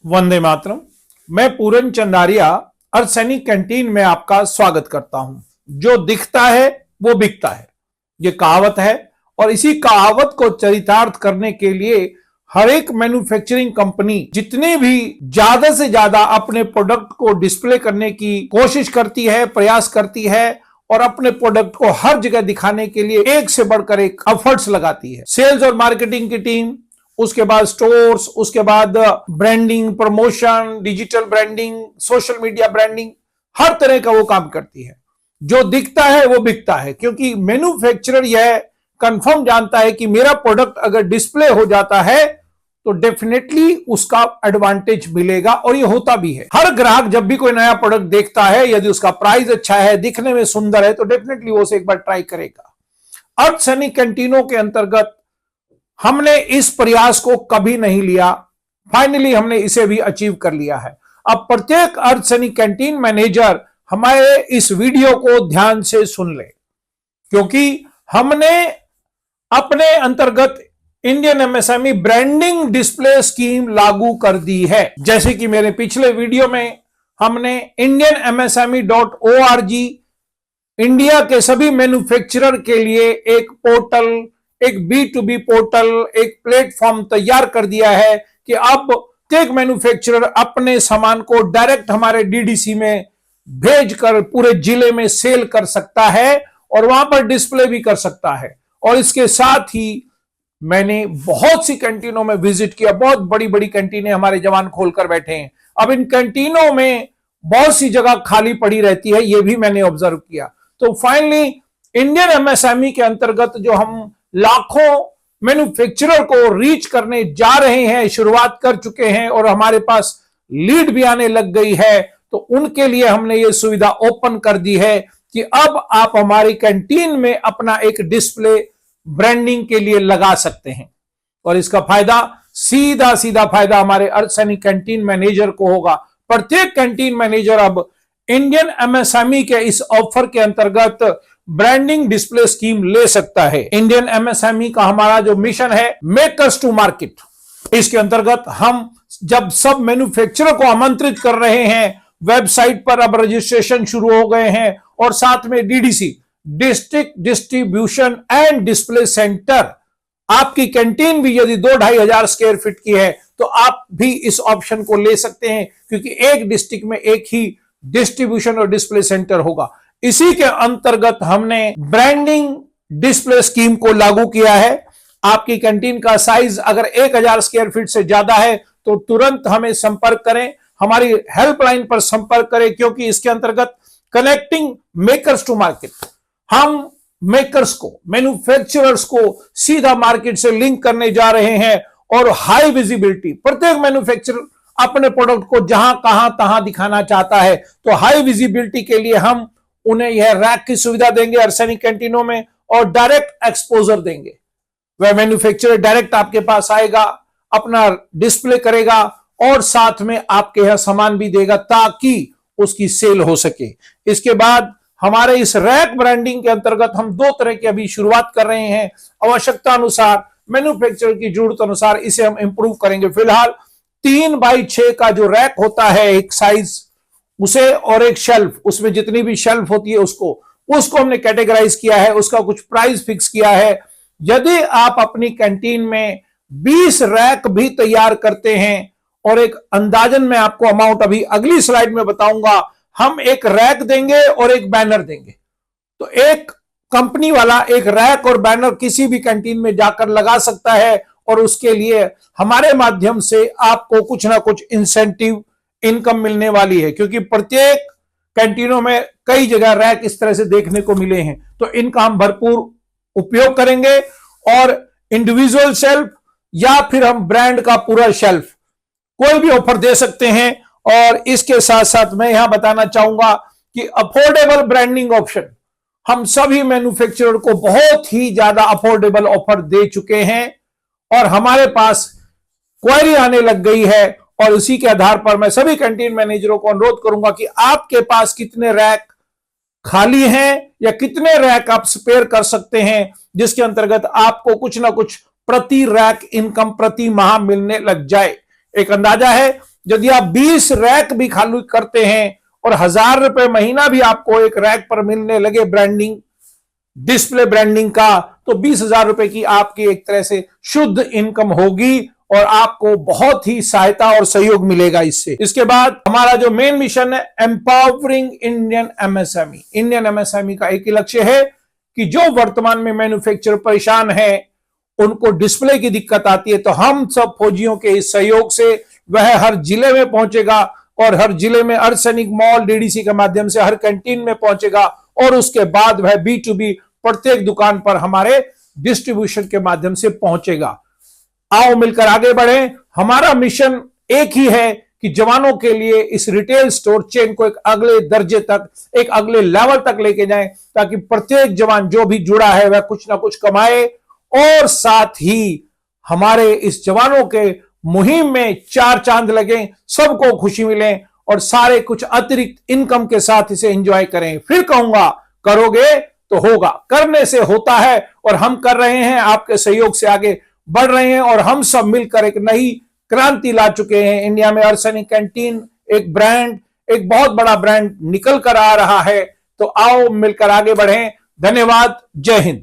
वंदे मातरम। मैं पूरन चंदारिया अर्सैनिक कैंटीन में आपका स्वागत करता हूं। जो दिखता है वो बिकता है, ये कहावत है। और इसी कहावत को चरितार्थ करने के लिए हर एक मैन्युफैक्चरिंग कंपनी जितने भी ज्यादा से ज्यादा अपने प्रोडक्ट को डिस्प्ले करने की कोशिश करती है, प्रयास करती है और अपने प्रोडक्ट को हर जगह दिखाने के लिए एक से बढ़कर एक एफर्ट्स लगाती है। सेल्स और मार्केटिंग की टीम, उसके बाद स्टोर्स, उसके बाद branding, promotion, digital branding, social media branding, हर तरह का वो काम करती है। जो दिखता है वो बिकता है, क्योंकि मैन्युफैक्चरर यह कंफर्म जानता है कि मेरा प्रोडक्ट अगर डिस्प्ले हो जाता है तो डेफिनेटली उसका एडवांटेज मिलेगा, और ये होता भी है। हर ग्राहक जब भी कोई नया प्रोडक्ट देखता है, यदि उसका प्राइस अच्छा है, दिखने में सुंदर है, तो डेफिनेटली वो उसे एक बार ट्राई करेगा। अर्धसैनिक कैंटीनों के अंतर्गत हमने इस प्रयास को कभी नहीं लिया, फाइनली हमने इसे भी अचीव कर लिया है। अब प्रत्येक अर्धसैनिक कैंटीन मैनेजर हमारे इस वीडियो को ध्यान से सुन ले, क्योंकि हमने अपने अंतर्गत Indian MSME branding display scheme लागू कर दी है। जैसे कि मेरे पिछले वीडियो में हमने indianmsme.org इंडिया के सभी मैन्युफैक्चरर के लिए एक पोर्टल, एक B2B पोर्टल, एक प्लेटफॉर्म तैयार कर दिया है कि अब प्रत्येक मैन्युफैक्चरर अपने सामान को डायरेक्ट हमारे डीडीसी में भेजकर पूरे जिले में सेल कर सकता है और वहां पर डिस्प्ले भी कर सकता है। और इसके साथ ही मैंने बहुत सी कैंटीनों में विजिट किया, बहुत बड़ी बड़ी कैंटीनें हमारे जवान खोलकर बैठे हैं। अब इन कैंटीनों में बहुत सी जगह खाली पड़ी रहती है, यह भी मैंने ऑब्जर्व किया। तो फाइनली इंडियन एमएसएमई के अंतर्गत जो हम लाखों मैन्युफैक्चरर को रीच करने जा रहे हैं, शुरुआत कर चुके हैं और हमारे पास लीड भी आने लग गई है, तो उनके लिए हमने ये सुविधा ओपन कर दी है कि अब आप हमारी कैंटीन में अपना एक डिस्प्ले ब्रांडिंग के लिए लगा सकते हैं। और इसका फायदा सीधा सीधा फायदा हमारे अर्धसैनिक कैंटीन मैनेजर को होगा। प्रत्येक कैंटीन मैनेजर अब इंडियन एमएसएमई के इस ऑफर के अंतर्गत ब्रांडिंग डिस्प्ले स्कीम ले सकता है। इंडियन एमएसएमई का हमारा जो मिशन है, मेकर्स टू मार्केट, इसके अंतर्गत हम जब सब मैन्युफैक्चरर को आमंत्रित कर रहे हैं, वेबसाइट पर अब रजिस्ट्रेशन शुरू हो गए हैं, और साथ में DDC, district distribution and display centre, आपकी कैंटीन भी यदि 2-2.5 हजार स्क्वायर फीट की है तो आप भी इस ऑप्शन को ले सकते हैं, क्योंकि एक डिस्ट्रिक्ट में एक ही डिस्ट्रीब्यूशन और डिस्प्ले सेंटर होगा। इसी के अंतर्गत हमने ब्रांडिंग डिस्प्ले स्कीम को लागू किया है। आपकी कैंटीन का साइज अगर 1000 स्क्वायर फीट से ज्यादा है तो तुरंत हमें संपर्क करें, हमारी हेल्पलाइन पर संपर्क करें, क्योंकि इसके अंतर्गत कनेक्टिंग मेकर्स टू मार्केट, हम मेकर्स को, मैन्युफैक्चरर्स को सीधा मार्केट से लिंक करने जा रहे हैं। और हाई विजिबिलिटी, प्रत्येक मैन्युफैक्चरर अपने प्रोडक्ट को जहां कहां तहां दिखाना चाहता है, तो हाई विजिबिलिटी के लिए हम उन्हें यह रैक की सुविधा देंगे अर्धसैनिक कैंटीनों में, और डायरेक्ट एक्सपोजर देंगे। वह मैन्युफैक्चरर डायरेक्ट आपके पास आएगा, अपना डिस्प्ले करेगा और साथ में आपके यहां सामान भी देगा ताकि उसकी सेल हो सके। इसके बाद हमारे इस रैक ब्रांडिंग के अंतर्गत हम 2 तरह की अभी शुरुआत कर रहे हैं। आवश्यकता अनुसार, मैन्युफैक्चरर की जरूरत अनुसार इसे हम इंप्रूव करेंगे। फिलहाल 3x6 का जो रैक होता है, एक साइज उसे, और एक शेल्फ, उसमें जितनी भी शेल्फ होती है उसको हमने कैटेगराइज किया है, उसका कुछ प्राइस फिक्स किया है। यदि आप अपनी कैंटीन में 20 रैक भी तैयार करते हैं, और एक अंदाजन मैं आपको अमाउंट अभी अगली स्लाइड में बताऊंगा, हम एक रैक देंगे और एक बैनर देंगे। तो एक कंपनी वाला एक रैक और बैनर किसी भी कैंटीन में जाकर लगा सकता है, और उसके लिए हमारे माध्यम से आपको कुछ ना कुछ इंसेंटिव इनकम मिलने वाली है, क्योंकि प्रत्येक कैंटीनों में कई जगह रैक इस तरह से देखने को मिले हैं। तो इनका हम भरपूर उपयोग करेंगे, और इंडिविजुअल शेल्फ या फिर हम ब्रांड का पूरा शेल्फ, कोई भी ऑफर दे सकते हैं। और इसके साथ साथ मैं यहां बताना चाहूंगा कि अफोर्डेबल ब्रांडिंग ऑप्शन, हम सभी मैन्युफैक्चरर को बहुत ही ज्यादा अफोर्डेबल ऑफर दे चुके हैं, और हमारे पास क्वेरी आने लग गई है। और उसी के आधार पर मैं सभी कैंटीन मैनेजरों को अनुरोध करूंगा कि आपके पास कितने रैक खाली हैं या कितने रैक आप स्पेयर कर सकते हैं, जिसके अंतर्गत आपको कुछ ना कुछ प्रति रैक इनकम प्रति माह मिलने लग जाए। एक अंदाजा है यदि आप 20 रैक भी खाली करते हैं और 1,000 रुपए महीना भी आपको एक रैक पर मिलने लगे ब्रांडिंग, डिस्प्ले ब्रांडिंग का, तो 20,000 रुपए की आपकी एक तरह से शुद्ध इनकम होगी और आपको बहुत ही सहायता और सहयोग मिलेगा इससे। इसके बाद हमारा जो मेन मिशन है, empowering Indian MSME. Indian MSME का एक ही लक्ष्य है कि जो वर्तमान में मैन्युफैक्चरर परेशान है, उनको डिस्प्ले की दिक्कत आती है, तो हम सब फौजियों के इस सहयोग से वह हर जिले में पहुंचेगा और हर जिले में अर्धसैनिक मॉल डीडीसी के माध्यम से हर कैंटीन में पहुंचेगा और उसके बाद वह B2B प्रत्येक दुकान पर हमारे डिस्ट्रीब्यूशन के माध्यम से पहुंचेगा। आओ मिलकर आगे बढ़ें। हमारा मिशन एक ही है कि जवानों के लिए इस रिटेल स्टोर चेन को एक अगले दर्जे तक, एक अगले लेवल तक लेके जाएं, ताकि प्रत्येक जवान जो भी जुड़ा है वह कुछ ना कुछ कमाए और साथ ही हमारे इस जवानों के मुहिम में 4 चांद लगे, सबको खुशी मिले और सारे कुछ अतिरिक्त इनकम के साथ इसे एंजॉय करें। फिर कहूंगा, करोगे तो होगा, करने से होता है और हम कर रहे हैं, आपके सहयोग से आगे बढ़ रहे हैं और हम सब मिलकर एक नई क्रांति ला चुके हैं। इंडिया में अर्धसैनिक कैंटीन एक ब्रांड, एक बहुत बड़ा ब्रांड निकल कर आ रहा है। तो आओ मिलकर आगे बढ़ें। धन्यवाद। जय हिंद।